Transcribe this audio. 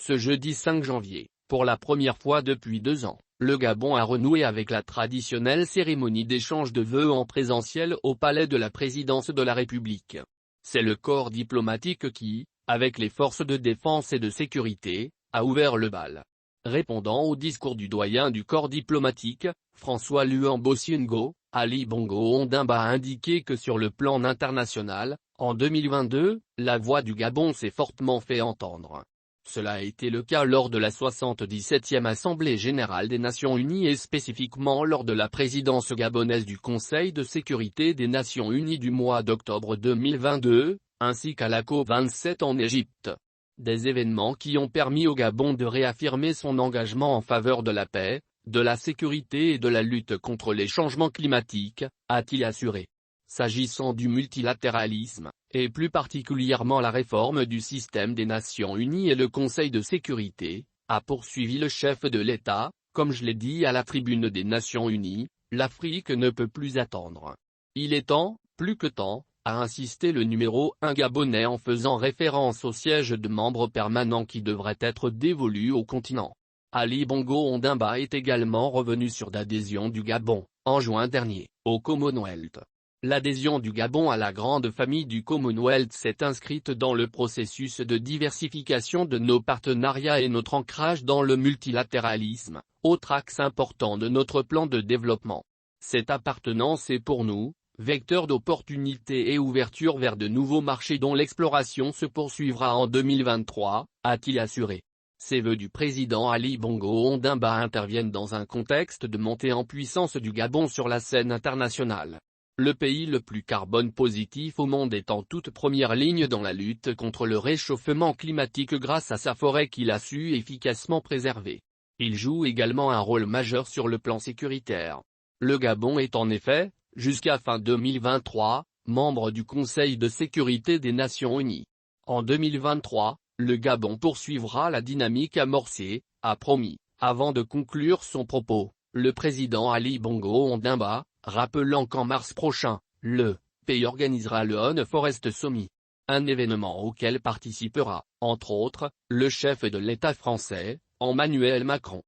Ce jeudi 5 janvier, pour la première fois depuis 2 ans, le Gabon a renoué avec la traditionnelle cérémonie d'échange de vœux en présentiel au palais de la présidence de la République. C'est le corps diplomatique qui, avec les forces de défense et de sécurité, a ouvert le bal. Répondant au discours du doyen du corps diplomatique, François Luambo Siongo, Ali Bongo Ondimba a indiqué que sur le plan international, en 2022, la voix du Gabon s'est fortement fait entendre. Cela a été le cas lors de la 77e Assemblée générale des Nations unies et spécifiquement lors de la présidence gabonaise du Conseil de sécurité des Nations unies du mois d'octobre 2022, ainsi qu'à la COP27 en Égypte. Des événements qui ont permis au Gabon de réaffirmer son engagement en faveur de la paix, de la sécurité et de la lutte contre les changements climatiques, a-t-il assuré. S'agissant du multilatéralisme, et plus particulièrement la réforme du système des Nations unies et le Conseil de sécurité, a poursuivi le chef de l'État, comme je l'ai dit à la tribune des Nations unies, l'Afrique ne peut plus attendre. Il est temps, plus que temps, a insisté le numéro 1 gabonais en faisant référence au siège de membre permanent qui devrait être dévolu au continent. Ali Bongo Ondimba est également revenu sur l'adhésion du Gabon, en juin dernier, au Commonwealth. L'adhésion du Gabon à la grande famille du Commonwealth s'est inscrite dans le processus de diversification de nos partenariats et notre ancrage dans le multilatéralisme, autre axe important de notre plan de développement. Cette appartenance est pour nous, vecteur d'opportunités et ouverture vers de nouveaux marchés dont l'exploration se poursuivra en 2023, a-t-il assuré. Ces vœux du président Ali Bongo Ondimba interviennent dans un contexte de montée en puissance du Gabon sur la scène internationale. Le pays le plus carbone positif au monde est en toute première ligne dans la lutte contre le réchauffement climatique grâce à sa forêt qu'il a su efficacement préserver. Il joue également un rôle majeur sur le plan sécuritaire. Le Gabon est en effet, jusqu'à fin 2023, membre du Conseil de sécurité des Nations unies. En 2023, le Gabon poursuivra la dynamique amorcée, a promis, avant de conclure son propos, le président Ali Bongo Ondimba, rappelant qu'en mars prochain, le pays organisera le On Forest Summit. Un événement auquel participera, entre autres, le chef de l'État français, Emmanuel Macron.